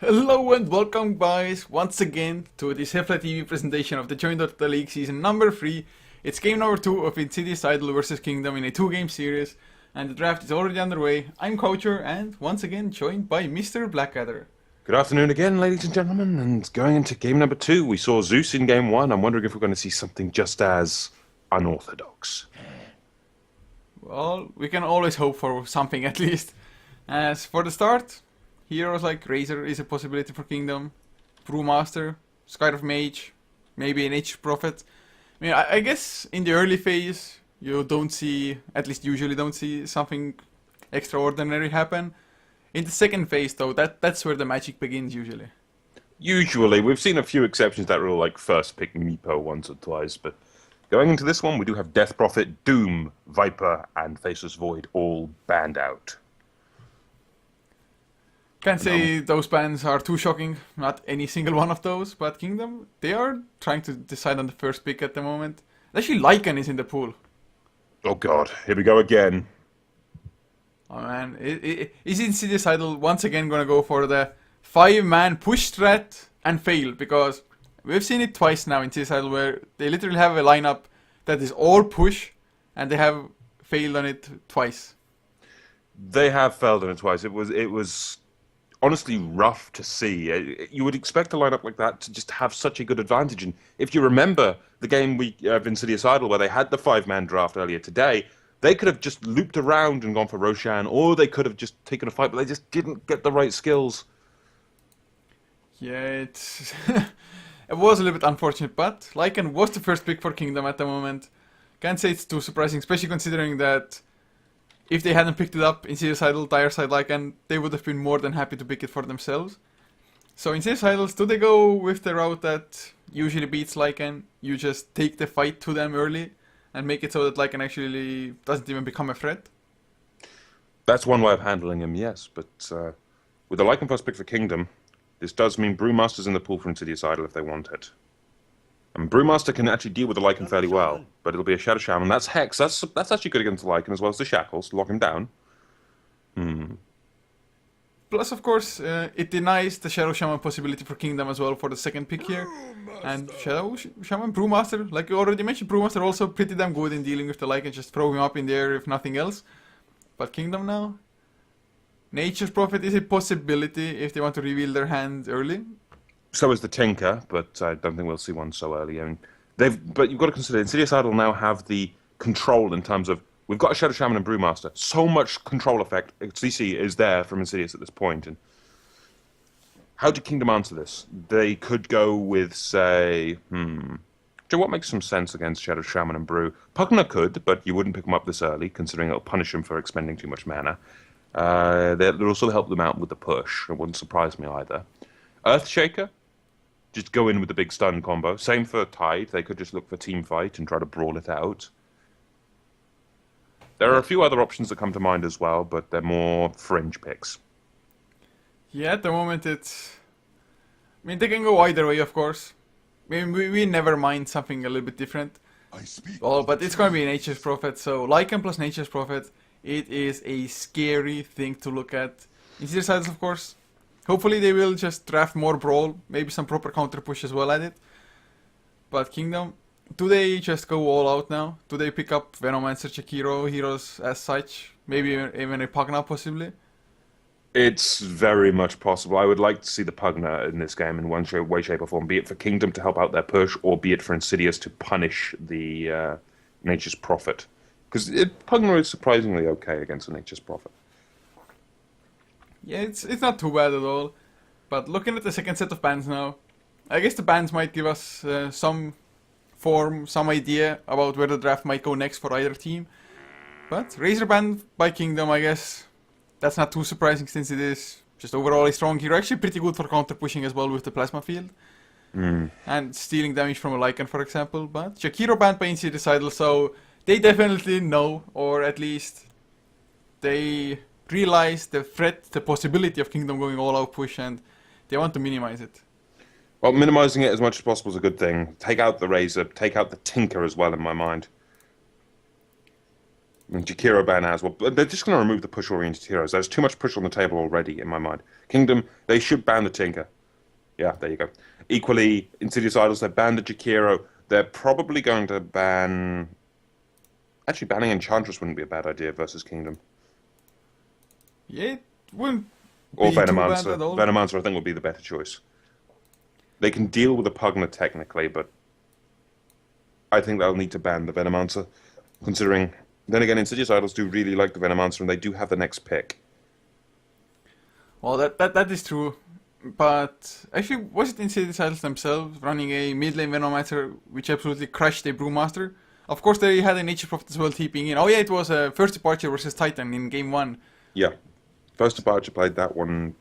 Hello and welcome guys once again to this Hefla TV presentation of the jDL3 League season number 3. It's game number 2 of Insidious Idol vs Kingdom in a 2-game series, and the draft is already underway. I'm Coucher and once again joined by Mr. Blackadder. Good afternoon again, ladies and gentlemen, and going into game number 2, we saw Zeus in game 1. I'm wondering if we're going to see something just as unorthodox. Well, we can always hope for something at least. As for the start, heroes like Razor is a possibility for Kingdom, Brewmaster, Sky of Mage, maybe an H Prophet. I mean, I guess in the early phase, you don't see, at least usually don't see something extraordinary happen. In the second phase, though, that's where the magic begins usually. Usually, we've seen a few exceptions that rule, like first pick Meepo once or twice, but going into this one, we do have Death Prophet, Doom, Viper, and Faceless Void all banned out. Can't say those bans are too shocking, not any single one of those, but Kingdom, they are trying to decide on the first pick at the moment. Actually, Lycan is in the pool. Oh god, here we go again. Oh man, is Insidious Idol once again gonna go for the 5-man push strat and fail? Because we've seen it twice now in Insidious Idol where they literally have a lineup that is all push and they have failed on it twice. They have failed on it twice. It was honestly rough to see. You would expect a lineup like that to just have such a good advantage. And if you remember the game of Insidious Idol where they had the 5-man draft earlier today, they could have just looped around and gone for Roshan, or they could have just taken a fight, but they just didn't get the right skills. Yeah, it's it was a little bit unfortunate, but Lycan was the first pick for Kingdom at the moment. Can't say it's too surprising, especially considering that if they hadn't picked it up, Insidious Idol, Dire Side Lycan, they would have been more than happy to pick it for themselves. So Insidious Idols, do they go with the route that usually beats Lycan? You just take the fight to them early and make it so that Lycan actually doesn't even become a threat? That's one way of handling him, yes, but with the Lycan first pick for Kingdom, this does mean Brewmaster's in the pool for Insidious Idol if they want it. And Brewmaster can actually deal with the Lycan fairly well, but it'll be a Shadow Shaman. That's Hex. That's actually good against the Lycan as well as the Shackles. Lock him down. Plus, of course, it denies the Shadow Shaman possibility for Kingdom as well for the second pick here. And Shadow Shaman, Brewmaster, like you already mentioned, Brewmaster also pretty damn good in dealing with the Lycan, just throw him up in the air if nothing else. But Kingdom now? Nature's Prophet is a possibility if they want to reveal their hand early. So is the Tinker, but I don't think we'll see one so early. I mean, but you've got to consider Insidious Idol now have the control in terms of we've got a Shadow Shaman and Brewmaster. So much control effect CC is there from Insidious at this point. And how did Kingdom answer this? They could go with, say, so what makes some sense against Shadow Shaman and Brew? Pugna could, but you wouldn't pick him up this early, considering it'll punish him for expending too much mana. They'll also help them out with the push. It wouldn't surprise me either. Earthshaker, just go in with the big stun combo. Same for Tide. They could just look for team fight and try to brawl it out. There are a few other options that come to mind as well, but they're more fringe picks. Yeah, at the moment it's... I mean, they can go either way, of course. I mean, we never mind something a little bit different. Oh, but it's going to be Nature's Prophet, so Lycan plus Nature's Prophet, it is a scary thing to look at. Insidious Idols, of course. Hopefully they will just draft more Brawl, maybe some proper counter push as well at it. But Kingdom, do they just go all out now? Do they pick up Venomancer, Chikiro, heroes as such? Maybe even a Pugna possibly? It's very much possible. I would like to see the Pugna in this game in one way, shape, or form, be it for Kingdom to help out their push, or be it for Insidious to punish the Nature's Prophet. Because Pugna is surprisingly okay against the Nature's Prophet. Yeah, it's not too bad at all. But looking at the second set of bans now, I guess the bans might give us some form, some idea about where the draft might go next for either team. But Razor ban by Kingdom, I guess that's not too surprising since it is just overall a strong hero. Actually pretty good for counter pushing as well with the Plasma Field. And stealing damage from a Lycan, for example. But Shakiro banned by Insidious Idol, so they definitely know, or at least they realize the threat, the possibility of Kingdom going all out push, and they want to minimize it. Well, minimizing it as much as possible is a good thing. Take out the Razor, take out the Tinker as well, in my mind. And Jakiro ban as well. But they're just going to remove the push-oriented heroes. There's too much push on the table already, in my mind. Kingdom, they should ban the Tinker. Yeah, there you go. Equally, Insidious Idols, they banned the Jakiro. They're probably going to ban... Actually, banning Enchantress wouldn't be a bad idea versus Kingdom. Yeah, it wouldn't Or be too bad Venomancer. at all. Venomancer, I think, would be the better choice. They can deal with the Pugna technically, but I think they'll need to ban the Venomancer, considering... Then again, Insidious Idols do really like the Venomancer, and they do have the next pick. Well, that is true. But actually, was it Insidious Idols themselves running a mid lane Venomancer which absolutely crushed a Brewmaster? Of course, they had a Nature Prophet as well TPing in. Oh yeah, it was First Departure versus Titan in game 1. Yeah. First Departure played that one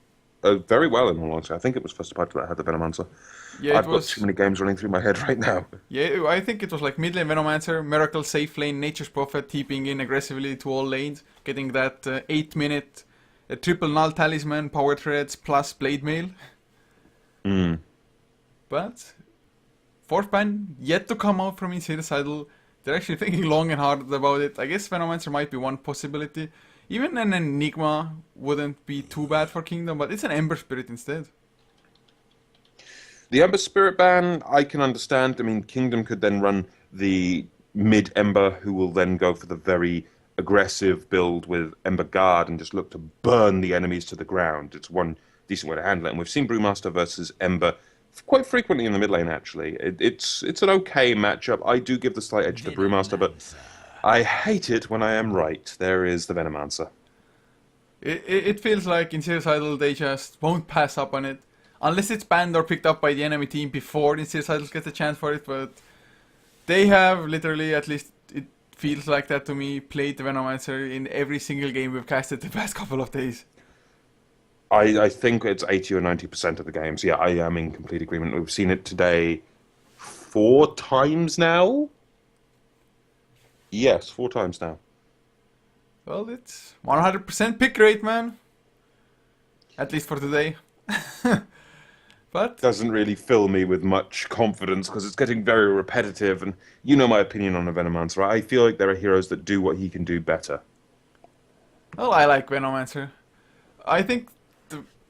very well, in all honesty. I think it was First Departure that had the Venomancer. Yeah, I've got too many games running through my head right now. Yeah, I think it was like mid lane Venomancer, Miracle safe lane, Nature's Prophet TPing in aggressively to all lanes, getting that 8-minute triple null talisman, power threads plus blade mail. Mm. But fourth ban yet to come out from Insidious Idol. They're actually thinking long and hard about it. I guess Venomancer might be one possibility. Even an Enigma wouldn't be too bad for Kingdom, but it's an Ember Spirit instead. The Ember Spirit ban, I can understand. I mean, Kingdom could then run the mid-Ember, who will then go for the very aggressive build with Ember Guard and just look to burn the enemies to the ground. It's one decent way to handle it. And we've seen Brewmaster versus Ember quite frequently in the mid lane, actually. It's an okay matchup. I do give the slight edge to Brewmaster, but I hate it when I am right. There is the Venomancer. It feels like Insidious Idol, they just won't pass up on it. Unless it's banned or picked up by the enemy team before Insidious Idol gets a chance for it, but they have literally, at least it feels like that to me, played the Venomancer in every single game we've casted the past couple of days. I think it's 80 or 90% of the games. Yeah, I am in complete agreement. We've seen it today 4 times now. Yes, 4 times now. Well, it's 100% pick rate, man. At least for today. But Doesn't really fill me with much confidence because it's getting very repetitive. And you know my opinion on a Venomancer. I feel like there are heroes that do what he can do better. well, I like Venomancer. I think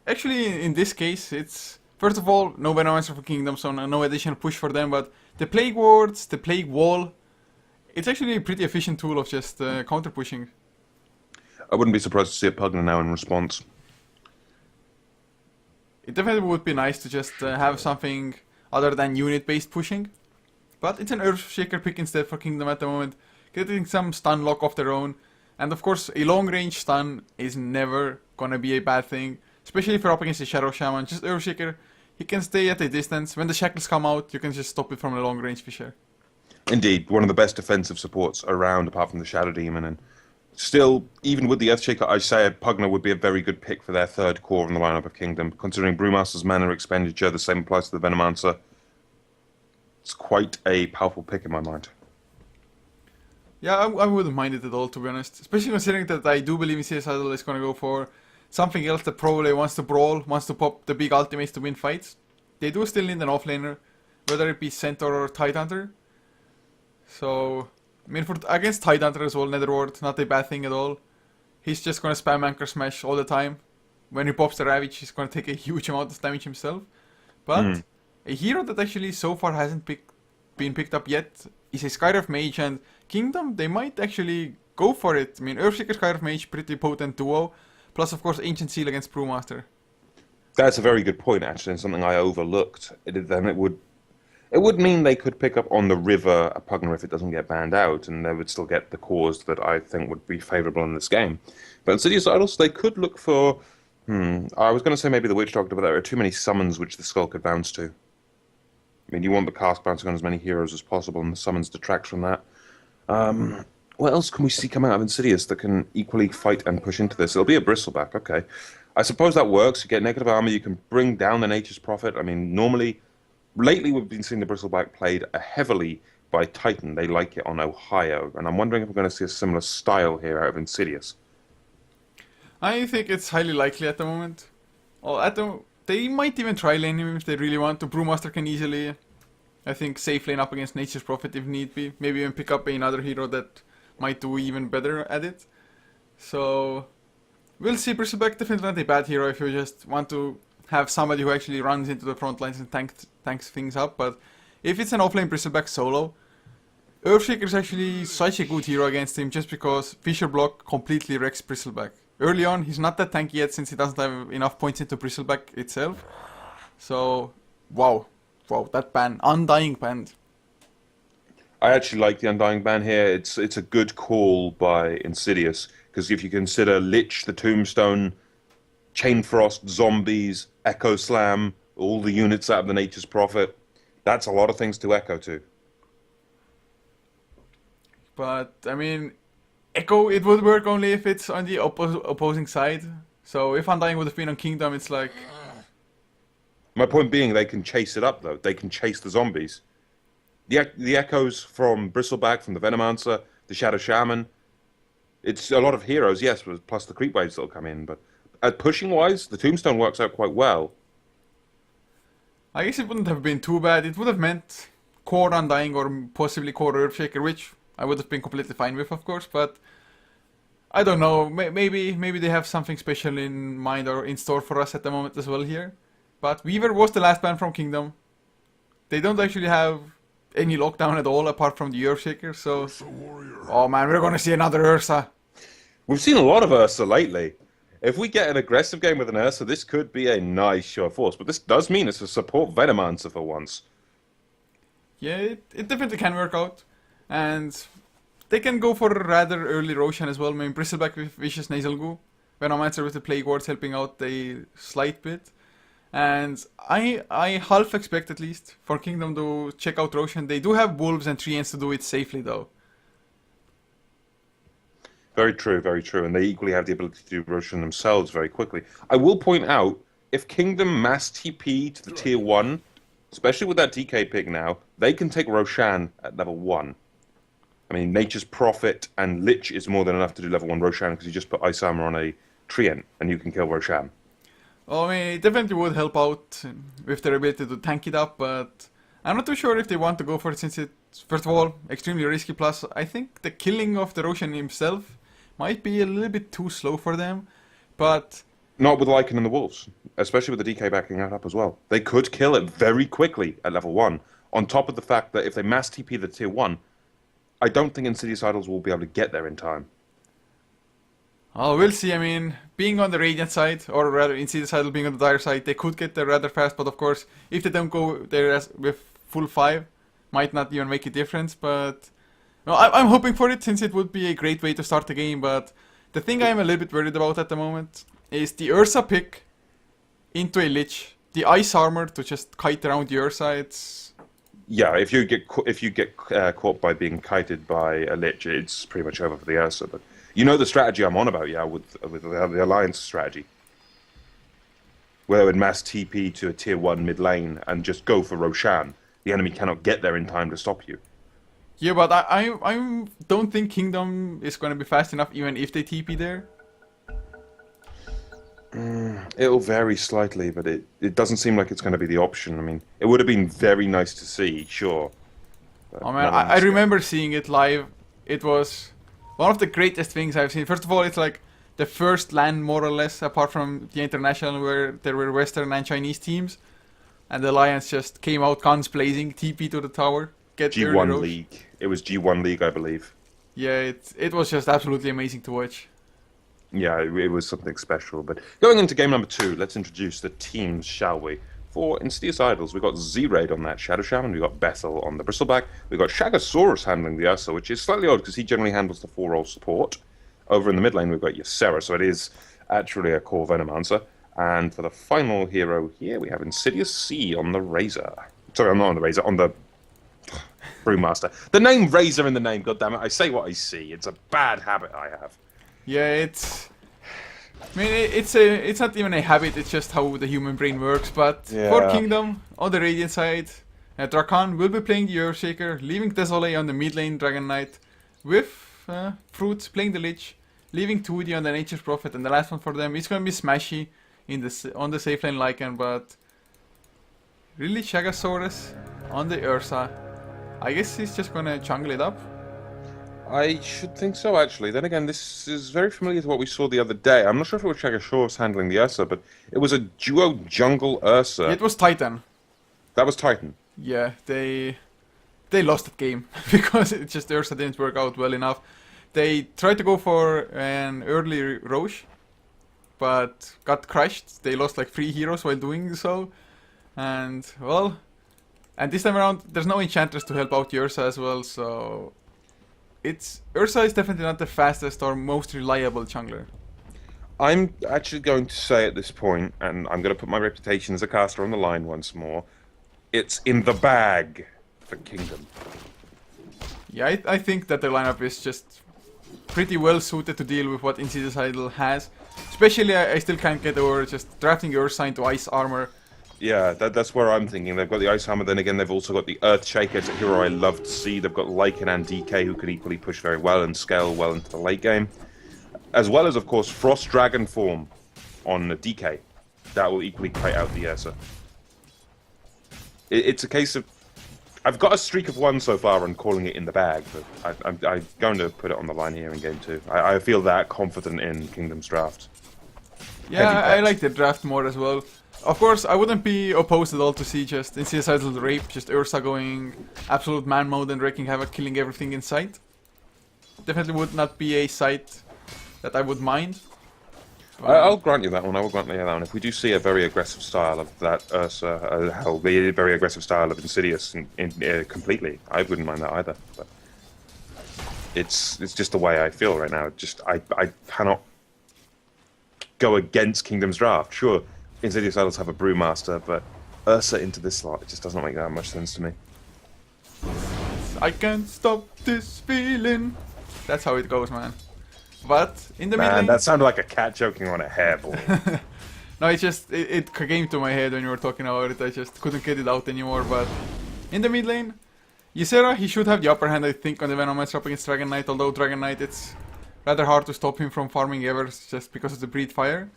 actually in this case it's first of all no Venomancer for Kingdom, so no additional push for them. But the Plague Wards, the Plague Wall, it's actually a pretty efficient tool of just counter pushing. I wouldn't be surprised to see a Pugna now in response. It definitely would be nice to just have something other than unit-based pushing. But it's an Earthshaker pick instead for Kingdom at the moment. Getting some stun lock of their own. And of course, a long-range stun is never gonna be a bad thing. Especially if you're up against a Shadow Shaman. Just Earthshaker, he can stay at a distance. When the shackles come out, you can just stop it from a long-range Fisher. Indeed, one of the best defensive supports around apart from the Shadow Demon. And still, even with the Earthshaker, I say Pugna would be a very good pick for their third core in the lineup of Kingdom. Considering Brewmaster's mana expenditure, the same applies to the Venomancer. It's quite a powerful pick in my mind. Yeah, I wouldn't mind it at all, to be honest. Especially considering that I do believe CS Idol is gonna go for something else that probably wants to brawl, wants to pop the big ultimates to win fights. They do still need an offlaner, whether it be Centaur or Tidehunter. So, I mean, for against Tidehunter as well, Netherward, not a bad thing at all. He's just gonna spam Anchor Smash all the time. When he pops the Ravage, he's gonna take a huge amount of damage himself. But a hero that actually so far hasn't been picked up yet is a Skyrift Mage, and Kingdom, they might actually go for it. I mean, Earthshaker Skyrift Mage, pretty potent duo. Plus, of course, Ancient Seal against Brewmaster. That's a very good point, actually, and something I overlooked. Then it would mean they could pick up on the river a Pugna if it doesn't get banned out, and they would still get the cores that I think would be favourable in this game. But Insidious Idols, they could look for... I was going to say maybe the Witch Doctor, but there are too many summons which the Skull could bounce to. I mean, you want the cast bouncing on as many heroes as possible, and the summons detract from that. What else can we see come out of Insidious that can equally fight and push into this? It'll be a Bristleback, okay. I suppose that works. You get negative armor, you can bring down the Nature's Prophet. I mean, normally... Lately, we've been seeing the Bristleback played heavily by Titan. They like it on Ohio, and I'm wondering if we're going to see a similar style here out of Insidious. I think it's highly likely at the moment. Well, they might even try lane him if they really want to. Brewmaster can easily, I think, safe lane up against Nature's Prophet if need be. Maybe even pick up another hero that might do even better at it. So we'll see. Bristleback definitely not a bad hero if you just want to have somebody who actually runs into the front lines and tanks things up. But if it's an offlane Bristleback solo, Earthshaker is actually such a good hero against him just because Fissure Block completely wrecks Bristleback. Early on, he's not that tanky yet since he doesn't have enough points into Bristleback itself. So, wow, that ban, Undying ban. I actually like the Undying ban here. It's a good call by Insidious, because if you consider Lich, the Tombstone, Chain Frost, Zombies, Echo Slam, all the units out of the Nature's Prophet, that's a lot of things to echo to. But, I mean, Echo, it would work only if it's on the opposing side. So if Undying would have been on Kingdom, it's like... My point being, they can chase it up, though. They can chase the zombies. The echoes from Bristleback, from the Venomancer, the Shadow Shaman. It's a lot of heroes, yes, plus the creep waves that'll come in. But at pushing-wise, the Tombstone works out quite well. I guess it wouldn't have been too bad. It would have meant core Undying or possibly core Earthshaker, which I would have been completely fine with, of course. But I don't know. Maybe they have something special in mind or in store for us at the moment as well here. But Weaver was the last ban from Kingdom. They don't actually have any lockdown at all apart from the Earthshaker, so... Oh man, we're gonna see another Ursa. We've seen a lot of Ursa lately. If we get an aggressive game with an Ursa, this could be a nice show of force. But this does mean it's a support Venomancer for once. Yeah, it definitely can work out. And they can go for a rather early Roshan as well. I mean, Bristleback with Vicious Nasal Goo. Venomancer with the Plague Wards helping out a slight bit. And I half expect, at least, for Kingdom to check out Roshan. They do have Wolves and Treants to do it safely, though. Very true, very true. And they equally have the ability to do Roshan themselves very quickly. I will point out, if Kingdom mass TP to the tier 1, especially with that DK pick now, they can take Roshan at level 1. I mean, Nature's Prophet and Lich is more than enough to do level 1 Roshan, because you just put Ice Armor on a Treant and you can kill Roshan. Well, I mean, it definitely would help out with their ability to tank it up, but I'm not too sure if they want to go for it since it's, first of all, extremely risky, plus I think the killing of the Roshan himself might be a little bit too slow for them, but... Not with Lycan and the Wolves, especially with the DK backing that up as well. They could kill it very quickly at level 1, on top of the fact that if they mass TP the tier 1, I don't think Insidious Idols will be able to get there in time. Oh, we'll see. I mean, being on the Radiant side, or rather Insidious Idol being on the Dire side, they could get there rather fast, but of course, if they don't go there with full 5, might not even make a difference, but... No, I'm hoping for it, since it would be a great way to start the game, but the thing I'm a little bit worried about at the moment is the Ursa pick into a Lich, the Ice Armor to just kite around the Ursa, it's... Yeah, if you get caught by being kited by a Lich, it's pretty much over for the Ursa, but... You know the strategy I'm on about, yeah, with the Alliance strategy. Where they would mass TP to a tier 1 mid lane and just go for Roshan. The enemy cannot get there in time to stop you. Yeah, but I don't think Kingdom is going to be fast enough even if they TP there. It'll vary slightly, but it doesn't seem like it's going to be the option. I mean, it would have been very nice to see, sure. Oh man, I remember seeing it live. It was... one of the greatest things I've seen. First of all, it's like the first LAN, more or less, apart from the international, where there were Western and Chinese teams. And the Alliance just came out guns blazing, TP to the tower, get G1 League. It was G1 League, I believe. Yeah, it was just absolutely amazing to watch. Yeah, it was something special. But going into game number 2, let's introduce the teams, shall we? For Insidious Idols, we've got Z-Raid on that Shadow Shaman, we've got Bethel on the Bristleback, we've got Shagasaurus handling the Ursa, which is slightly odd because he generally handles the 4-role support. Over in the mid lane, we've got Ysera, so it is actually a core Venomancer. And for the final hero here, we have Insidious C on the Razor. Sorry, I'm not on the Razor, on the Brewmaster. The name Razor in the name, goddammit, I say what I see. It's a bad habit I have. Yeah, it's... I mean, it's not even a habit, it's just how the human brain works, but Yeah. For Kingdom, on the Radiant side, Drakan will be playing the Earthshaker, leaving Desolé on the mid lane Dragon Knight, with Fruits playing the Lich, leaving 2D on the Nature's Prophet, and the last one for them is going to be Smashy on the safe lane Lycan, but really Shagasaurus on the Ursa. I guess he's just going to jungle it up. I should think so, actually. Then again, this is very familiar to what we saw the other day. I'm not sure if it was Shagashaw's handling the Ursa, but it was a duo jungle Ursa. It was Titan. That was Titan. Yeah, they lost that game because it just Ursa didn't work out well enough. They tried to go for an early Roche, but got crushed. They lost like 3 heroes while doing so, and well, and this time around there's no Enchantress to help out Ursa as well, so Ursa is definitely not the fastest or most reliable jungler. I'm actually going to say at this point, and I'm going to put my reputation as a caster on the line once more, it's in the bag for Kingdom. Yeah, I think that the lineup is just pretty well suited to deal with what Insidious Idol has. Especially, I still can't get over just drafting Ursa into Ice Armor. Yeah, that's where I'm thinking. They've got the Ice Hammer, then again, they've also got the Earth Shaker. It's a hero I love to see. They've got Lycan and DK, who can equally push very well and scale well into the late game. As well as, of course, Frost Dragon form on the DK. That will equally kite out the Ursa. It's a case of... I've got a streak of 1 so far and calling it in the bag, but I'm going to put it on the line here in Game 2. I feel that confident in Kingdom's draft. Yeah, I like the draft more as well. Of course, I wouldn't be opposed at all to see just Insidious Idol Rape, just Ursa going absolute man mode and wreaking havoc, killing everything in sight. Definitely would not be a sight that I would mind. I'll grant you that one. I will grant you that one. If we do see a very aggressive style of that Ursa, hell, the very aggressive style of Insidious completely, I wouldn't mind that either. But it's just the way I feel right now. Just I cannot go against Kingdom's draft. Sure, Insidious Idols have a Brewmaster, but Ursa into this slot, it just doesn't make that much sense to me. I can't stop this feeling. That's how it goes, man. But in the mid lane, that sounded like a cat choking on a hairball. no, it came to my head when you were talking about it. I just couldn't get it out anymore. But in the mid lane, Ysera, he should have the upper hand, I think, on the Venomancer up against Dragon Knight. Although Dragon Knight, it's rather hard to stop him from farming Evers just because of the Breathe Fire.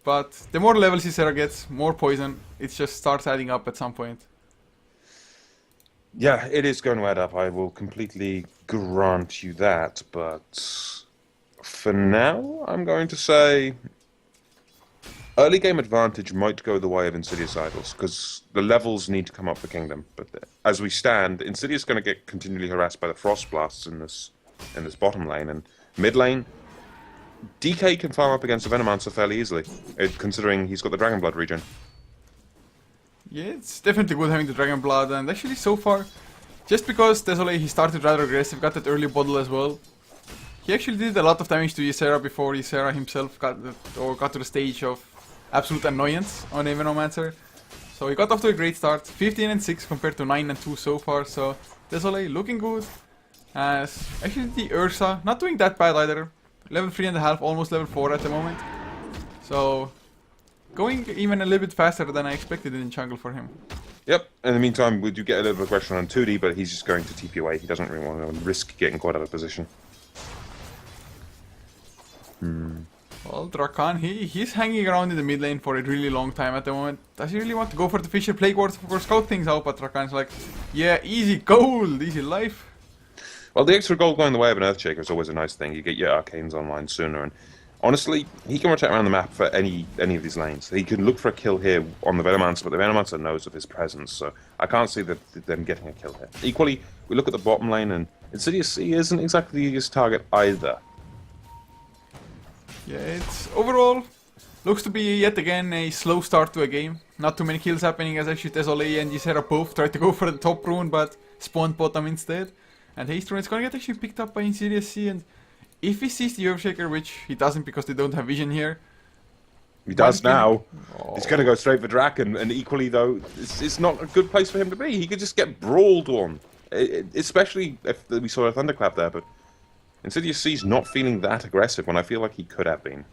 But the more levels Ysera gets, more poison. It just starts adding up at some point. Yeah, it is going to add up. I will completely grant you that, but for now, I'm going to say early game advantage might go the way of Insidious Idols, because the levels need to come up for Kingdom. But as we stand, Insidious is going to get continually harassed by the Frost Blasts in this bottom lane, and mid lane, DK can farm up against a Venomancer fairly easily, considering he's got the Dragon Blood regen. Yeah, it's definitely good having the Dragon Blood, and actually so far, just because Desolé, he started rather aggressive, got that early bottle as well. He actually did a lot of damage to Ysera before Ysera himself got to the stage of absolute annoyance on a Venomancer. So he got off to a great start, 15 and 6 compared to 9 and 2 so far, so Desolé looking good. As actually the Ursa, not doing that bad either, level 3.5, almost level 4 at the moment. So going even a little bit faster than I expected in jungle for him. Yep, in the meantime, we do get a little bit of aggression on 2D, but he's just going to TP away. He doesn't really want to risk getting caught out of position. Well, Drakan, he's hanging around in the mid lane for a really long time at the moment. Does he really want to go for the Fisher Plague Ward or scout things out? But Drakan's like, yeah, easy gold, easy life. Well, the extra gold going the way of an Earthshaker is always a nice thing. You get your Arcanes online sooner, and honestly, he can rotate around the map for any of these lanes. He can look for a kill here on the Venomancer, but the Venomancer knows of his presence, so I can't see them getting a kill here. Equally, we look at the bottom lane, and Insidious C isn't exactly the easiest target either. Yeah, it's overall looks to be yet again a slow start to a game. Not too many kills happening as actually Desolé and Ysera both tried to go for the top rune but spawned bottom instead. And Haste Rune is gonna get actually picked up by Insidious C, and if he sees the Earthshaker, which he doesn't because they don't have vision here. He does now. Oh. He's gonna go straight for Draken, and equally though, it's not a good place for him to be. He could just get brawled on. Especially if we saw a Thunderclap there, but Insidious C's not feeling that aggressive when I feel like he could have been.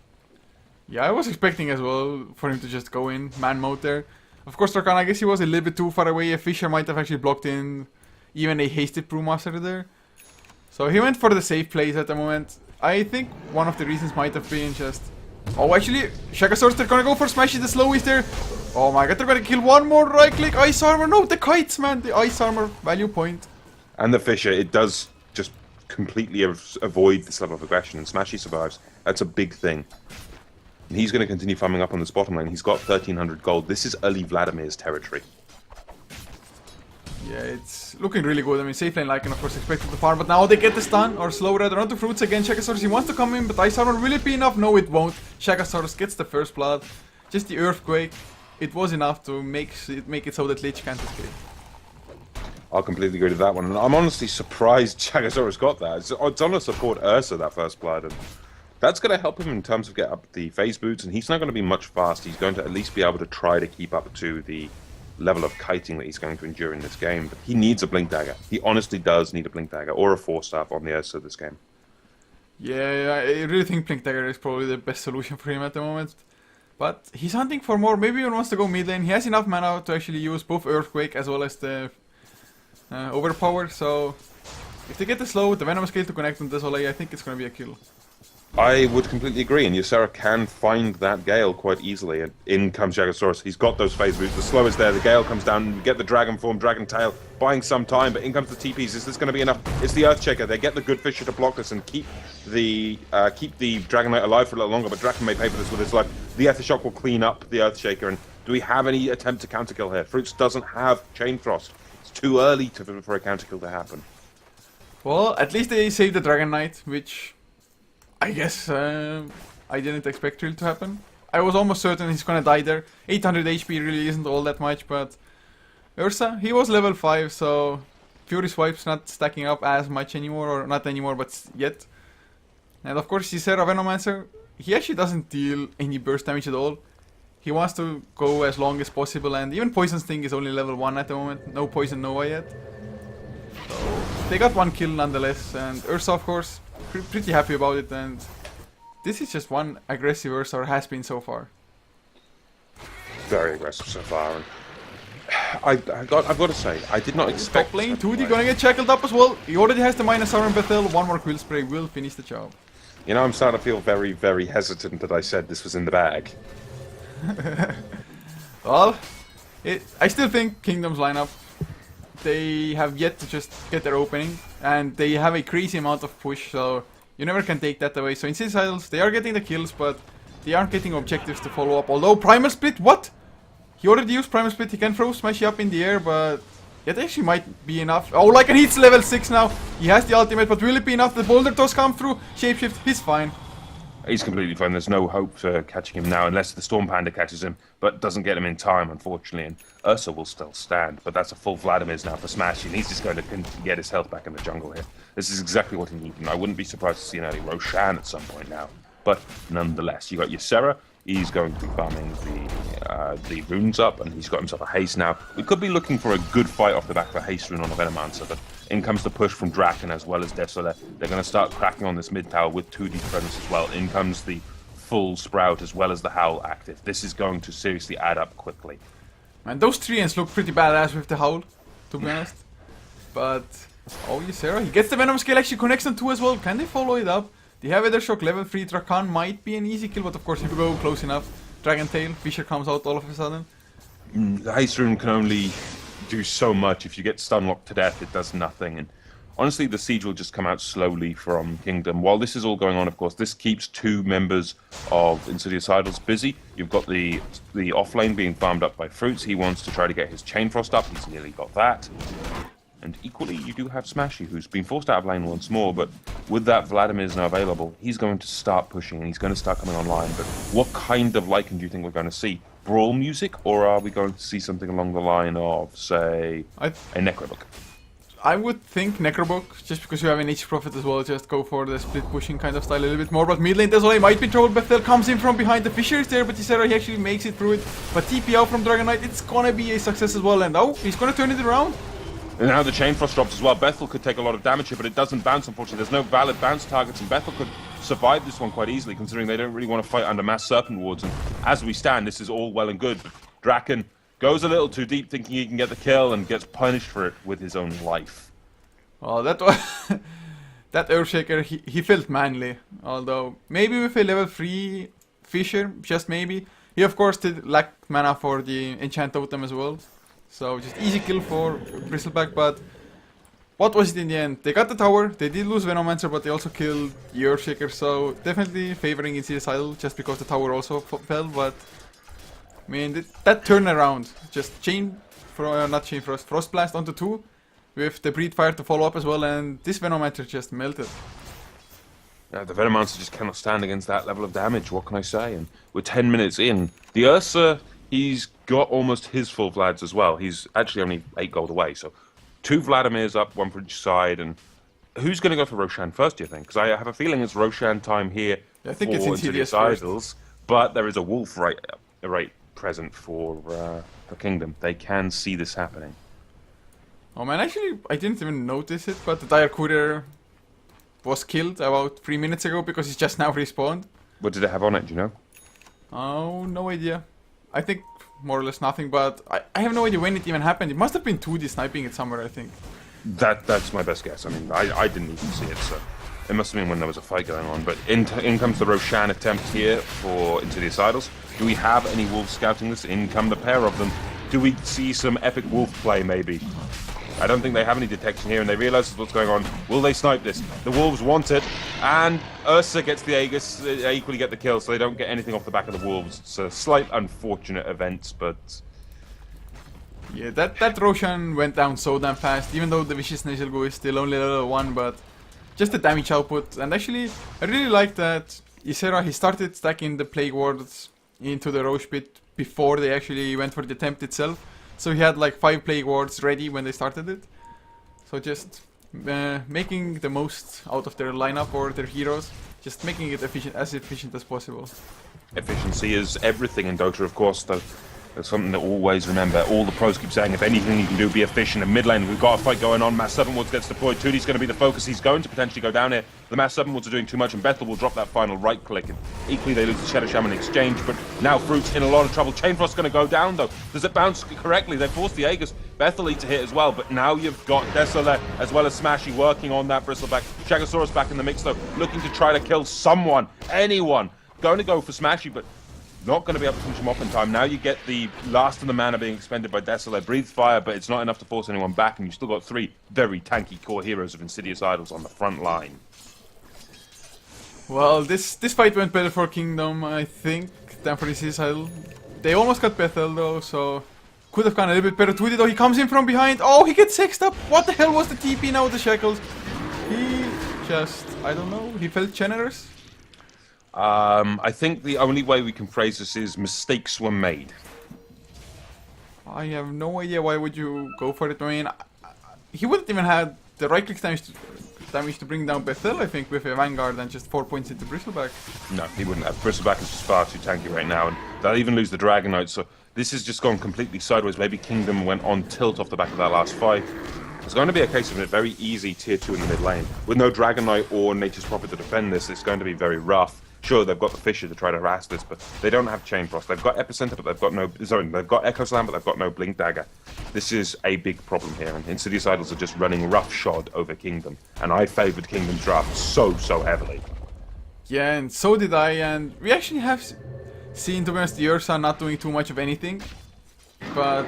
Yeah, I was expecting as well for him to just go in man mode there. Of course, Drakan, I guess he was a little bit too far away. A Fisher might have actually blocked in even a hasted Brewmaster there. So he went for the safe plays at the moment. I think one of the reasons might have been just... Oh, actually, Shagasaurus, they're gonna go for smashes the slowies there. Oh my god, they're gonna kill one more right click. Ice Armor, no, the kites, man. The Ice Armor value point. And the Fisher, it does just completely avoid this level of aggression, and Smashy survives. That's a big thing. And he's going to continue farming up on this bottom lane. He's got 1,300 gold. This is early Vladimir's territory. Yeah, it's looking really good. I mean, safe lane Lycan, of course, expected to farm, but now they get the stun, or slow red, onto Fruits again. Shakasaurus, he wants to come in, but Ice Armor, will it be enough? No, it won't. Shakasaurus gets the first blood. Just the Earthquake. It was enough to make it so that Lich can't escape. I'll completely agree with that one. And I'm honestly surprised Shakasaurus got that. It's on to support Ursa, that first blood. And that's going to help him in terms of get up the phase boots. And he's not going to be much fast. He's going to at least be able to try to keep up to the level of kiting that he's going to endure in this game. But he needs a Blink Dagger. He honestly does need a Blink Dagger or a Force Staff on the Ursa this game. Yeah, I really think Blink Dagger is probably the best solution for him at the moment. But he's hunting for more. Maybe he wants to go mid lane. He has enough mana to actually use both Earthquake as well as the Overpower. So if they get the slow, the Venom Scale to connect on Desolate, I think it's going to be a kill. I would completely agree, and Ysera can find that Gale quite easily, and in comes Jagasaurus. He's got those phase boots, the slow is there, the Gale comes down, and we get the Dragon Form, Dragon Tail, buying some time, but in comes the TPs. Is this going to be enough? It's the Earthshaker. They get the Good Fisher to block this and keep the Dragon Knight alive for a little longer, but Draken may pay for this with his life. The Aftershock will clean up the Earthshaker, and do we have any attempt to counterkill here? Fruits doesn't have Chain Frost. It's too early for a counterkill to happen. Well, at least they saved the Dragon Knight, which I guess I didn't expect really to happen. I was almost certain he's gonna die there. 800 HP really isn't all that much, but Ursa, he was level 5, so Fury Swipe's not stacking up as much anymore, or not anymore, but yet. And of course, Ysera Venomancer, he actually doesn't deal any burst damage at all. He wants to go as long as possible, and even Poison Sting is only level 1 at the moment. No Poison Nova yet. So they got one kill nonetheless, and Ursa, of course, pretty happy about it, and this is just one aggressive Ursa, or has been so far. Very aggressive so far, and I've got to say, I did not expect... Top lane, 2D gonna get shackled up as well. He already has the minus armor in Bethel, one more Quill Spray will finish the job. You know, I'm starting to feel very, very hesitant that I said this was in the bag. Well, I still think Kingdom's lineup, they have yet to just get their opening, and they have a crazy amount of push, so you never can take that away. So Insidious Idols, they are getting the kills, but they aren't getting objectives to follow up. Although Primal Split, what? He already used Primal Split, he can throw Smashy up in the air, but it actually might be enough. Oh, Lycan hits level 6 now. He has the ultimate, but will it be enough? The Boulder Toss come through, Shapeshift, he's fine. He's completely fine. There's no hope for catching him now unless the Storm Panda catches him, but doesn't get him in time, unfortunately. And Ursa will still stand, but that's a full Vladimir's now for Smash, and he's just going to get his health back in the jungle here. This is exactly what he needed, and I wouldn't be surprised to see an early Roshan at some point now. But nonetheless, you got Ysera. He's going to be farming the runes up, and he's got himself a haste now. We could be looking for a good fight off the back of a haste rune on a Venomancer, but in comes the push from Draken as well as Desolate. They're going to start cracking on this mid tower with 2D presence as well. In comes the full Sprout as well as the Howl active. This is going to seriously add up quickly. Man, those treants look pretty badass with the Howl, to be honest. But, oh, Ysera, he gets the Venom Scale, actually connects on 2 as well. Can they follow it up? They have Shock level 3, Drakan might be an easy kill, but of course if you go close enough, Dragon Tail, Fisher comes out all of a sudden. The haste rune can only do so much. If you get stun locked to death, it does nothing. And honestly, the siege will just come out slowly from Kingdom. While this is all going on, of course, this keeps 2 members of Insidious Idols busy. You've got the off lane being farmed up by Fruits. He wants to try to get his Chain Frost up. He's nearly got that. And equally, you do have Smashy, who's been forced out of lane once more, but with that Vladimir's now available, he's going to start pushing, and he's going to start coming online. But what kind of Lycan do you think we're going to see? Brawl music, or are we going to see something along the line of, say, a Necrobook? I would think Necrobook, just because you have an H Prophet as well, just go for the split pushing kind of style a little bit more. But mid lane Desolate might be trouble. Bethel comes in from behind, the Fisher is there, but Ysera, he actually makes it through it. But TP out from Dragon Knight, it's gonna be a success as well, and oh, he's gonna turn it around. And now the Chain Frost drops as well. Bethel could take a lot of damage here, but it doesn't bounce, unfortunately. There's no valid bounce targets, and Bethel could survive this one quite easily, considering they don't really want to fight under mass Serpent Wards. And as we stand, this is all well and good. But Draken goes a little too deep, thinking he can get the kill, and gets punished for it with his own life. Well, that was... that Earthshaker, he felt manly. Although, maybe with a level 3 Fisher, just maybe. He, of course, did lack mana for the Enchant Totem as well. So just easy kill for Bristleback, but what was it in the end? They got the tower, they did lose Venomancer, but they also killed Earthshaker, so definitely favoring Insidious Idol just because the tower also fell, but I mean, that turnaround, just not Chain Frost, Frost Blast onto 2 with the Breed Fire to follow up as well, and this Venomancer just melted. Yeah, the Venomancer just cannot stand against that level of damage, what can I say? And we're 10 minutes in. The Ursa, he's got almost his full Vlads as well. He's actually only 8 gold away, so 2 Vladimirs up, 1 for each side, and who's going to go for Roshan first, do you think? Because I have a feeling it's Roshan time here I think for it's Insidious Idols, but there is a Wolf right present for Kingdom. They can see this happening. Oh man, actually, I didn't even notice it, but the Dire Courier was killed about 3 minutes ago because he's just now respawned. What did it have on it, do you know? Oh, no idea. I think more or less nothing, but I have no idea when it even happened. It must have been 2D sniping it somewhere, I think. That's my best guess. I mean, I didn't even see it, so it must have been when there was a fight going on. But in comes the Roshan attempt here for Insidious Idols. Do we have any Wolves scouting this? In come the pair of them. Do we see some epic Wolf play, maybe? I don't think they have any detection here, and they realize what's going on. Will they snipe this? The Wolves want it, and Ursa gets the Aegis. They equally get the kill, so they don't get anything off the back of the Wolves. It's a slight unfortunate event, but yeah, that Roshan went down so damn fast, even though the Vicious Nasal Go is still only level 1, but just the damage output. And actually, I really like that Isera, he started stacking the Plague Wards into the Roche Pit before they actually went for the attempt itself. So he had like 5 Plague Wards ready when they started it. So just making the most out of their lineup or their heroes. Just making it as efficient as possible. efficiency is everything in Dota, of course. That's something to always remember. All the pros keep saying, if anything you can do, be efficient. In mid lane, we've got a fight going on. Mass 7 Woods gets deployed. 2D's going to be the focus. He's going to potentially go down here. The Mass 7 Woods are doing too much, and Bethel will drop that final right click. And equally, they lose the Shadow Shaman exchange, but now Fruit's in a lot of trouble. Chainfrost's going to go down, though. Does it bounce correctly? They force the Aegis. Bethel needs to hit as well, but now you've got Desolate as well as Smashy working on that Bristleback. Shagasaurus back in the mix, though, looking to try to kill someone, anyone. Going to go for Smashy, but not going to be able to finish him off in time. Now you get the last of the mana being expended by Desolate. Breathes fire, but it's not enough to force anyone back, and you've still got 3 very tanky core heroes of Insidious Idols on the front line. Well, this fight went better for Kingdom, I think, than for Insidious Idol. They almost got Bethel, though, so could have gone a little bit better to it, though. He comes in from behind. Oh, he gets sexed up. What the hell was the TP now with the Shackles? He just, I don't know, he felt generous. I think the only way we can phrase this is mistakes were made. I have no idea why would you go for it. I mean, he wouldn't even have the right click damage to bring down Bethel, I think, with a Vanguard and just 4 points into Bristleback. No, he wouldn't have. Bristleback is just far too tanky right now, and they'll even lose the Dragon Knight, so this has just gone completely sideways. Maybe Kingdom went on tilt off the back of that last fight. It's going to be a case of a very easy tier 2 in the mid lane. With no Dragon Knight or Nature's Prophet to defend this, it's going to be very rough. Sure, they've got the Fisher to try to harass this, but they don't have Chain Frost. They've got Epicenter, but they've got no... Sorry, they've got Echo Slam, but they've got no Blink Dagger. This is a big problem here, and Insidious Idols are just running roughshod over Kingdom. And I favoured Kingdom's draft so heavily. Yeah, and so did I, and we actually have seen, to be honest, the Ursa not doing too much of anything. But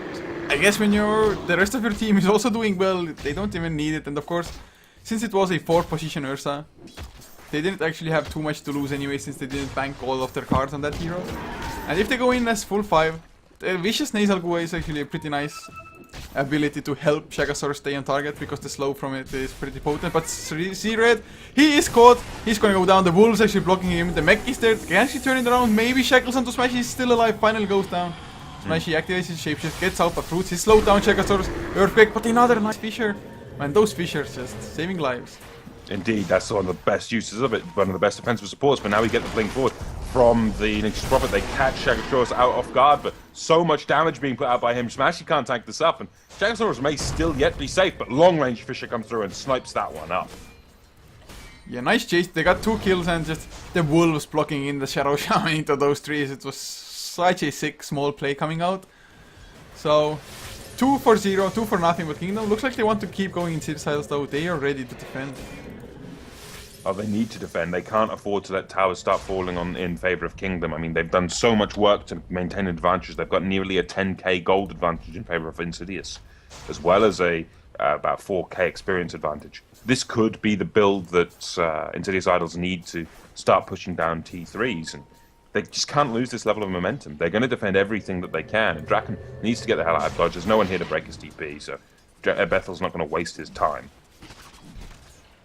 I guess when the rest of your team is also doing well, they don't even need it. And of course, since it was a 4th position Ursa, they didn't actually have too much to lose anyway, since they didn't bank all of their cards on that hero. And if they go in as full 5, the Vicious Nasal Gua is actually a pretty nice ability to help Shagasaurus stay on target, because the slow from it is pretty potent. But see Red, he is caught, he's gonna go down, the Wolves actually blocking him, the mech is there, can actually turn it around, maybe Shackles onto Smash, he's still alive, finally goes down. Smashy activates his shapeshift, gets out of Fruits, he slowed down Shagasaurus, Earthquake, but another nice Fisher. Man, those Fishers just saving lives. Indeed, that's one of the best uses of it, one of the best defensive supports, but now we get the blink forward from the Nature's Prophet. They catch Shagasaurus out off guard, but so much damage being put out by him. Smashy can't tank this up, and Shagasaurus may still yet be safe, but long-range Fisher comes through and snipes that one up. Yeah, nice chase. They got 2 kills, and just the Wolves blocking in the Shadow Shaman into those trees. It was such a sick small play coming out. So 2 for 0, 2 for nothing, but Kingdom looks like they want to keep going in Insidious, though. They are ready to defend. Oh, they need to defend. They can't afford to let towers start falling on in favor of Kingdom. I mean, they've done so much work to maintain advantage. They've got nearly a 10k gold advantage in favor of Insidious, as well as a about 4k experience advantage. This could be the build that Insidious Idols need to start pushing down T3s, and they just can't lose this level of momentum. They're going to defend everything that they can, and Draken needs to get the hell out of dodge. There's no one here to break his TP, so Bethel's not going to waste his time.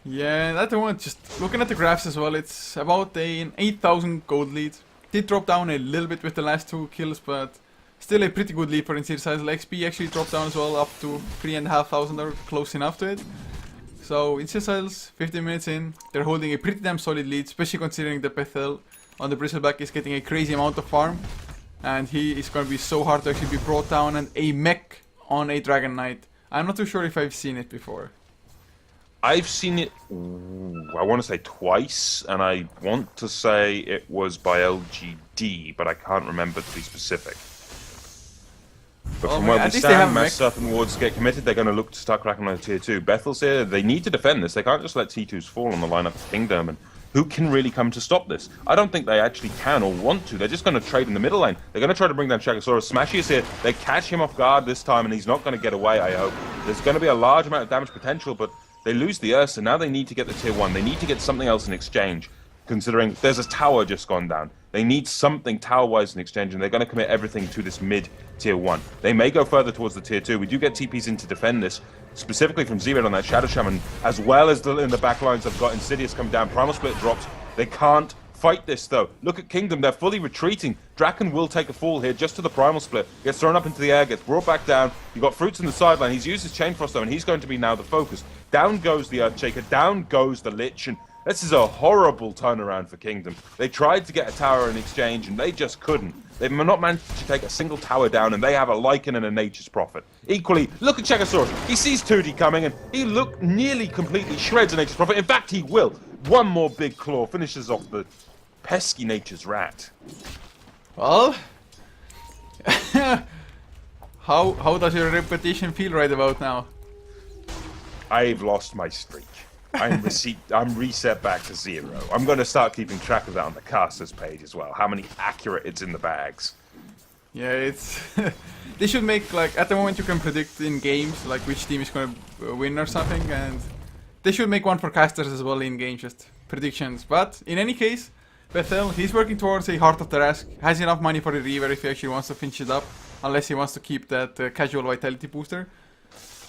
Yeah, that one, just looking at the graphs as well, it's about an 8,000 gold lead. Did drop down a little bit with the last 2 kills, but still a pretty good lead for Insidious Idols. XP actually dropped down as well, up to 3,500 or close enough to it. So Insidious Idols, 15 minutes in, they're holding a pretty damn solid lead, especially considering that Bethel on the Bristleback is getting a crazy amount of farm. And he is going to be so hard to actually be brought down, and a mech on a Dragon Knight. I'm not too sure if I've seen it before. I've seen it, I want to say twice, and I want to say it was by LGD, but I can't remember to be specific. But from where we stand, Mass Serpent Wards get committed, they're going to look to start cracking on tier 2. Bethel's here, they need to defend this, they can't just let T2s fall on the lineup of Kingdom, and who can really come to stop this? I don't think they actually can or want to, they're just going to trade in the middle lane. They're going to try to bring down Shagasaurus. Smashy is here, they catch him off guard this time, and he's not going to get away, I hope. There's going to be a large amount of damage potential, but they lose the Ursa, now they need to get the tier 1, they need to get something else in exchange, considering there's a tower just gone down. They need something tower-wise in exchange, and they're going to commit everything to this mid-tier 1. They may go further towards the tier 2. We do get TPs in to defend this, specifically from Z-Red on that Shadow Shaman, as well as in the back lines have got Insidious coming down. Primal Split drops. They can't fight this, though. Look at Kingdom. They're fully retreating. Draken will take a fall here just to the Primal Split. Gets thrown up into the air, gets brought back down. You've got Fruits in the sideline. He's used his Chain Frost, though, and he's going to be now the focus. Down goes the Earthshaker. Down goes the Lich, and this is a horrible turnaround for Kingdom. They tried to get a tower in exchange, and they just couldn't. They've not managed to take a single tower down, and they have a Lycan and a Nature's Prophet. Equally, look at Chegosaurus. He sees 2D coming, and he nearly completely shreds a Nature's Prophet. In fact, he will. One more big claw finishes off the pesky Nature's Rat. Well, how does your reputation feel right about now? I've lost my streak. I'm reset back to 0. I'm going to start keeping track of that on the casters page as well. How many accurate it's in the bags. Yeah, it's they should make, like, at the moment you can predict in games like which team is going to win or something, and they should make one for casters as well in game, just predictions. But in any case, Bethel, he's working towards a Heart of the Rask, has enough money for a Reaver if he actually wants to finish it up, unless he wants to keep that casual vitality booster.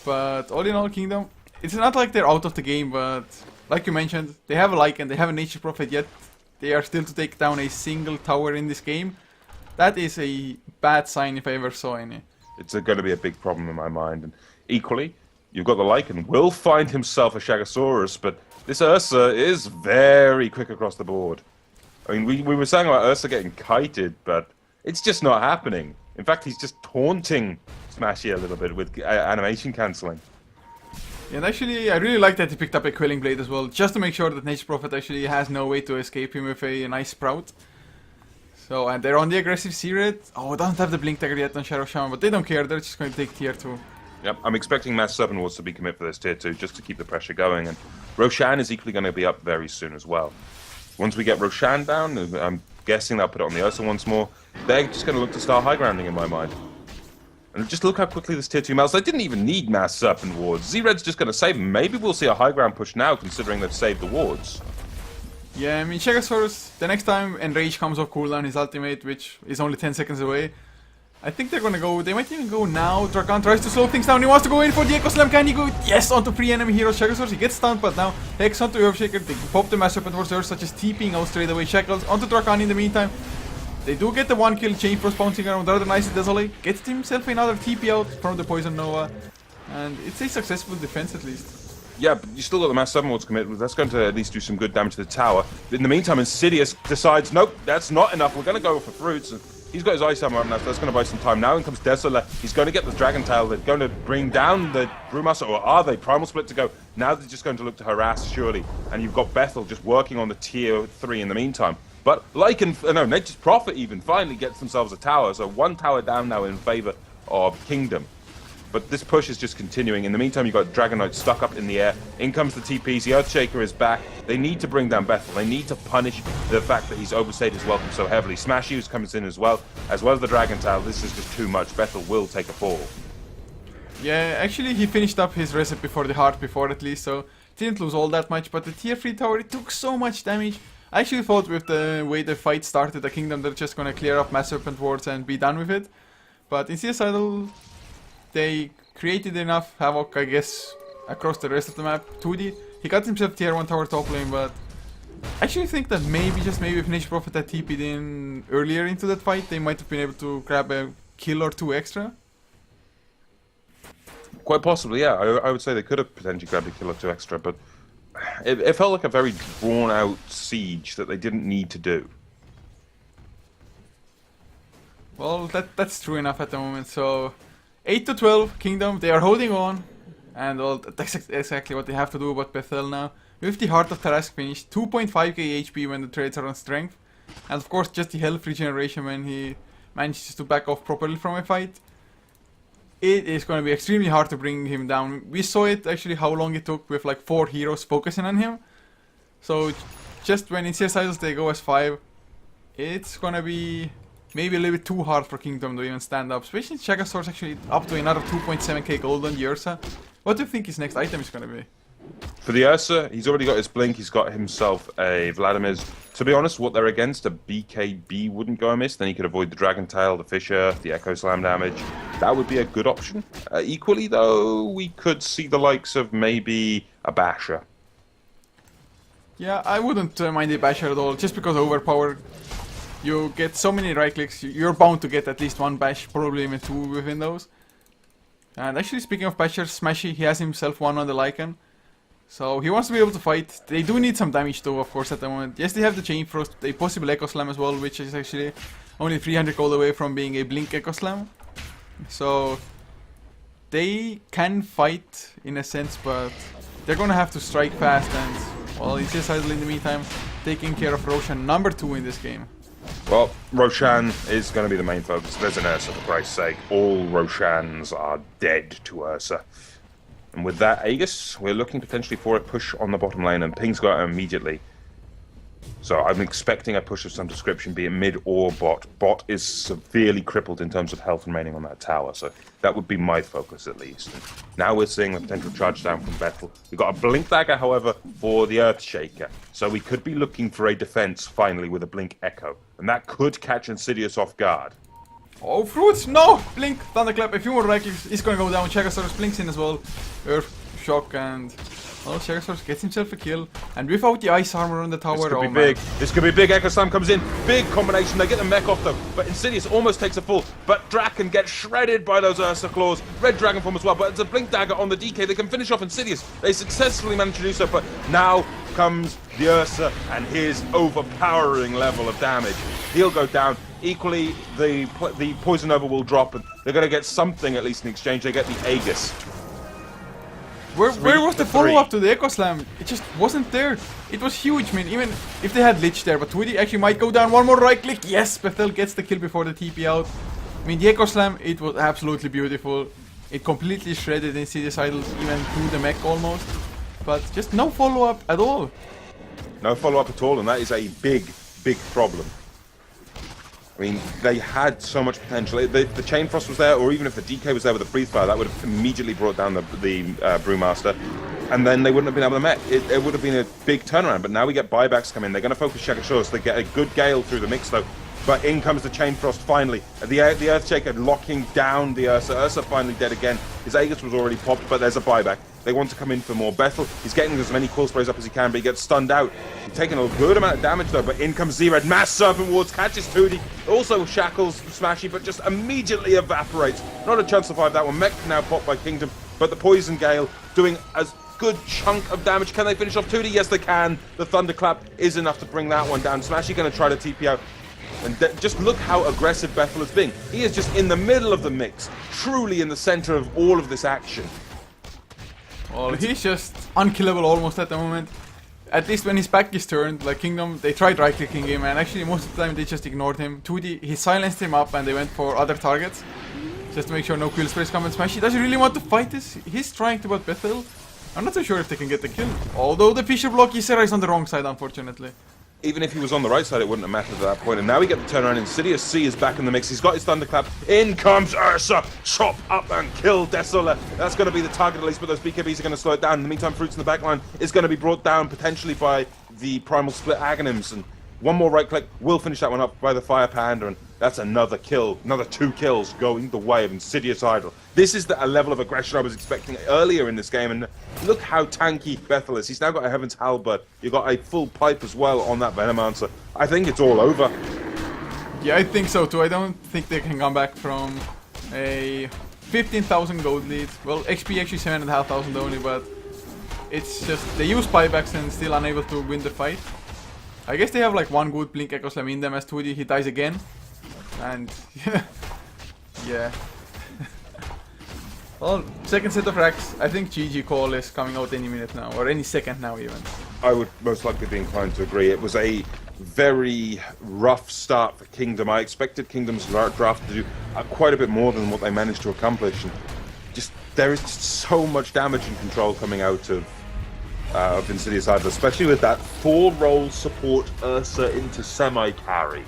But all in all, Kingdom, it's not like they're out of the game, but like you mentioned, they have a Lycan, they have a Nature's Prophet, yet they are still to take down a single tower in this game. That is a bad sign if I ever saw any. It's going to be a big problem in my mind. And equally, you've got the Lycan. Will find himself a Shagasaurus, but this Ursa is very quick across the board. I mean, we were saying about Ursa getting kited, but it's just not happening. In fact, he's just taunting Smashy a little bit with animation cancelling. And actually, I really like that he picked up a Quelling Blade as well, just to make sure that Nature's Prophet actually has no way to escape him with a nice Sprout. So, and they're on the aggressive Z-Red. Oh, doesn't have the Blink Dagger yet on Shadow Shaman, but they don't care, they're just going to take tier 2. Yep, I'm expecting Mass Serpent Wards to be commit for this tier 2, just to keep the pressure going, and Roshan is equally going to be up very soon as well. Once we get Roshan down, I'm guessing they'll put it on the Ursa once more. They're just going to look to start high grounding in my mind. And just look how quickly this tier 2 melts. They didn't even need Mass Serpent Wards. Z-Red's just going to save them. Maybe we'll see a high ground push now, considering they've saved the wards. Yeah, I mean, Shagasaurus, the next time Enrage comes off cooldown, his ultimate, which is only 10 seconds away, I think they're gonna go, they might even go now. Drakan tries to slow things down, he wants to go in for the Echo Slam, can he go? Yes, onto free enemy hero Shagasaurus, he gets stunned, but now Hex onto Earthshaker, they pop the Mass Serpent towards Earth, such as TPing out straight away. Shackles onto Drakan in the meantime. They do get the 1 kill, Chain Frost bouncing around, rather nice Desolate, gets himself another TP out from the Poison Nova, and it's a successful defense at least. Yeah, but you still got the Mass 7 Wards commit. That's going to at least do some good damage to the tower. In the meantime, Insidious decides, nope, that's not enough. We're going to go for Fruits. And he's got his Ice Hammer up now, so that's going to buy some time. Now in comes Desolate. He's going to get the Dragon Tail. They're going to bring down the Brewmaster, or are they? Primal Split to go. Now they're just going to look to harass, surely. And you've got Bethel just working on the tier 3 in the meantime. But Nature's Prophet even finally gets themselves a tower. So 1 tower down now in favor of Kingdom. But this push is just continuing. In the meantime, you've got Dragon Knight stuck up in the air. In comes the TPs. The Earthshaker is back. They need to bring down Bethel. They need to punish the fact that he's overstayed his welcome so heavily. Smash Use comes in as well as the Dragon Tail. This is just too much. Bethel will take a fall. Yeah, actually he finished up his recipe for the heart before at least, so didn't lose all that much, but the tier 3 tower, it took so much damage. I actually thought with the way the fight started, the kingdom, they're just gonna clear up Mass Serpent wards and be done with it. But in CS Idol, they created enough havoc, I guess, across the rest of the map. 2D, he got himself tier 1 tower top lane, but I actually think that maybe, just maybe if Niche Prophet had TP'd in earlier into that fight, they might have been able to grab a kill or two extra. Quite possibly, yeah. I would say they could have potentially grabbed a kill or two extra, but it felt like a very drawn-out siege that they didn't need to do. Well, that's true enough at the moment. So, 8 to 12, Kingdom, they are holding on. And well, that's exactly what they have to do about Bethel now. With the Heart of Tarask finished, 2.5k HP when the trades are on strength. And of course, just the health regeneration when he manages to back off properly from a fight. It is going to be extremely hard to bring him down. We saw it actually how long it took with like 4 heroes focusing on him. So just when in CS Idols they go as 5, it's going to be maybe a little bit too hard for Kingdom to even stand up. Especially Chagasaur's actually up to another 2.7k gold on the Ursa. What do you think his next item is going to be? For the Ursa, he's already got his Blink, he's got himself a Vladimir's. To be honest, what they're against, a BKB wouldn't go amiss. Then he could avoid the Dragon Tail, the Fissure, the Echo Slam damage. That would be a good option. Equally, though, we could see the likes of maybe a Basher. Yeah, I wouldn't mind a Basher at all, just because overpowered. You get so many right clicks, you're bound to get at least one Bash, probably even 2 within those. And actually, speaking of Basher, Smashy, he has himself one on the Lycan. So he wants to be able to fight. They do need some damage though, of course, at the moment. Yes, they have the Chain Frost, a possible Echo Slam as well, which is actually only 300 gold away from being a Blink Echo Slam. So they can fight in a sense, but they're gonna have to strike fast. And well, it's just Idle in the meantime taking care of Roshan, number 2 in this game. Well, Roshan is going to be the main focus. There's an Ursa, for Christ's sake. All Roshans are dead to Ursa. And with that Aegis, we're looking potentially for a push on the bottom lane, and Ping's got it immediately. So I'm expecting a push of some description, be it mid or bot. Bot is severely crippled in terms of health remaining on that tower, so that would be my focus at least. Now we're seeing the potential charge down from Bethel. We've got a Blink Dagger, however, for the Earthshaker. So we could be looking for a defense, finally, with a Blink Echo. And that could catch Insidious off guard. Oh, Fruits! No! Blink! Thunderclap, a few more right clicks, he's gonna go down. Chagasaurus blinks in as well. Earth Shock, and well, Chagasaurus gets himself a kill. And without the ice armor on the tower, this could oh be man. big. This could be big. Echo Slam comes in. Big combination. They get the mech off though. But Insidious almost takes a full. But Draken gets shredded by those Ursa Claws. Red Dragon form as well. But it's a Blink Dagger on the DK. They can finish off Insidious. They successfully manage to do so. But now comes the Ursa and his overpowering level of damage. He'll go down. Equally, the Poison Nova will drop. And they're going to get something at least in exchange. They get the Aegis. Where was the follow-up to the Echo Slam? It just wasn't there. It was huge, man. Even if they had Lich there, but Tweedy actually might go down. One more right click. Yes, Bethel gets the kill before the TP out. I mean, the Echo Slam, it was absolutely beautiful. It completely shredded Insidious Idols, even through the mech almost. But just no follow-up at all. No follow-up at all, and that is a big, big problem. I mean, they had so much potential. If the Chain Frost was there, or even if the DK was there with the Breathe Fire, that would have immediately brought down the Brewmaster. And then they wouldn't have been able to mech. It would have been a big turnaround. But now we get buybacks come in. They're going to focus Shaka so they get a good Gale through the mix, though. But in comes the Chain Frost finally. The Earthshaker locking down the Ursa. Ursa finally dead again. His Aegis was already popped, but there's a buyback. They want to come in for more. Bethel, he's getting as many Quill Sprays up as he can, but he gets stunned out. He's taking a good amount of damage though, but in comes Z-Red. Mass Serpent Wards, catches Tootie. Also shackles Smashy, but just immediately evaporates. Not a chance to survive that one. Mech now popped by Kingdom, but the Poison Gale doing a good chunk of damage. Can they finish off Tootie? Yes, they can. The Thunderclap is enough to bring that one down. Smashy going to try to TP out. And just look how aggressive Bethel is being. He is just in the middle of the mix, truly in the center of all of this action. Well, he's just unkillable almost at the moment. At least when his back is turned, like Kingdom, they tried right-clicking him, and actually most of the time they just ignored him. 2D, he silenced him up and they went for other targets, just to make sure no Quill Sprays come and smash. He doesn't really want to fight this. He's trying to butt Bethel. I'm not so sure if they can get the kill. Although the Fissure block is on the wrong side, unfortunately. Even if he was on the right side, it wouldn't have mattered at that point. And now we get the turnaround. Insidious C is back in the mix. He's got his thunderclap. In comes Ursa. Chop up and kill Desola. That's going to be the target at least, but those BKBs are going to slow it down. In the meantime, Fruits in the backline is going to be brought down potentially by the Primal Split Aghanims. And one more right click will finish that one up by the Fire Panda. And that's another kill. Another 2 kills going the way of Insidious Idol. This is a level of aggression I was expecting earlier in this game. And look how tanky Bethel is. He's now got a Heaven's Halberd. You've got a full pipe as well on that Venomancer. I think it's all over. Yeah, I think so too. I don't think they can come back from a 15,000 gold lead. Well, XP actually 7,500 only, but it's just they use buybacks and still unable to win the fight. I guess they have like one good Blink Echo Slam in them as 2D. He dies again. And yeah. Well, second set of racks. I think GG call is coming out any minute now, or any second now even. I would most likely be inclined to agree. It was a very rough start for Kingdom. I expected Kingdom's draft to do quite a bit more than what they managed to accomplish. And just there is so much damage and control coming out of Insidious Idol, especially with that 4-roll support Ursa into semi-carry.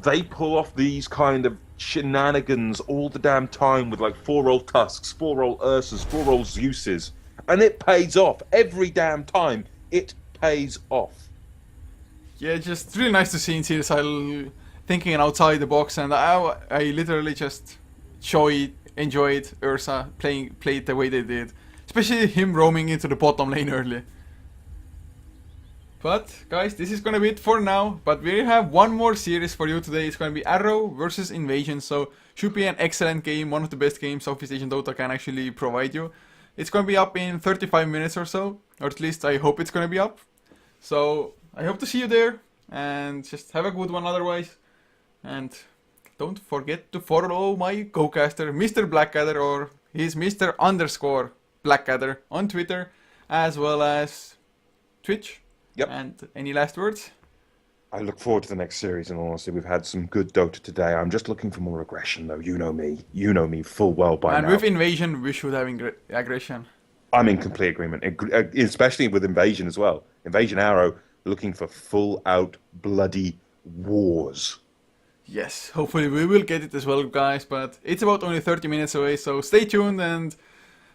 They pull off these kind of shenanigans all the damn time with like 4-roll Tusks, 4-roll Ursas, 4-roll Zeuses, and it pays off every damn time. It pays off. Yeah, just really nice to see Insidious Idol thinking outside the box, and I literally just enjoyed Ursa played the way they did, especially him roaming into the bottom lane early. But guys, this is gonna be it for now, but we have one more series for you today. It's gonna be Arrow versus Invasion, so should be an excellent game, one of the best games Southeast Asian Dota can actually provide you. It's gonna be up in 35 minutes or so, or at least I hope it's gonna be up. So I hope to see you there, and just have a good one otherwise. And don't forget to follow my co-caster, Mr. Blackadder, or he's Mr. _Blackadder on Twitter, as well as Twitch. Yep. And any last words? I look forward to the next series, and honestly, we've had some good Dota today. I'm just looking for more aggression, though. You know me full well by now. And with Invasion, we should have aggression. I'm in complete agreement, especially with Invasion as well. Invasion Arrow, looking for full-out bloody wars. Yes, hopefully we will get it as well, guys, but it's about only 30 minutes away, so stay tuned and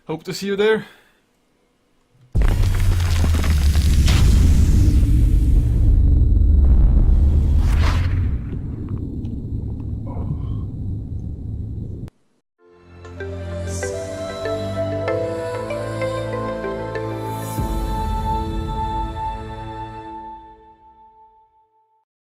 hope to see you there.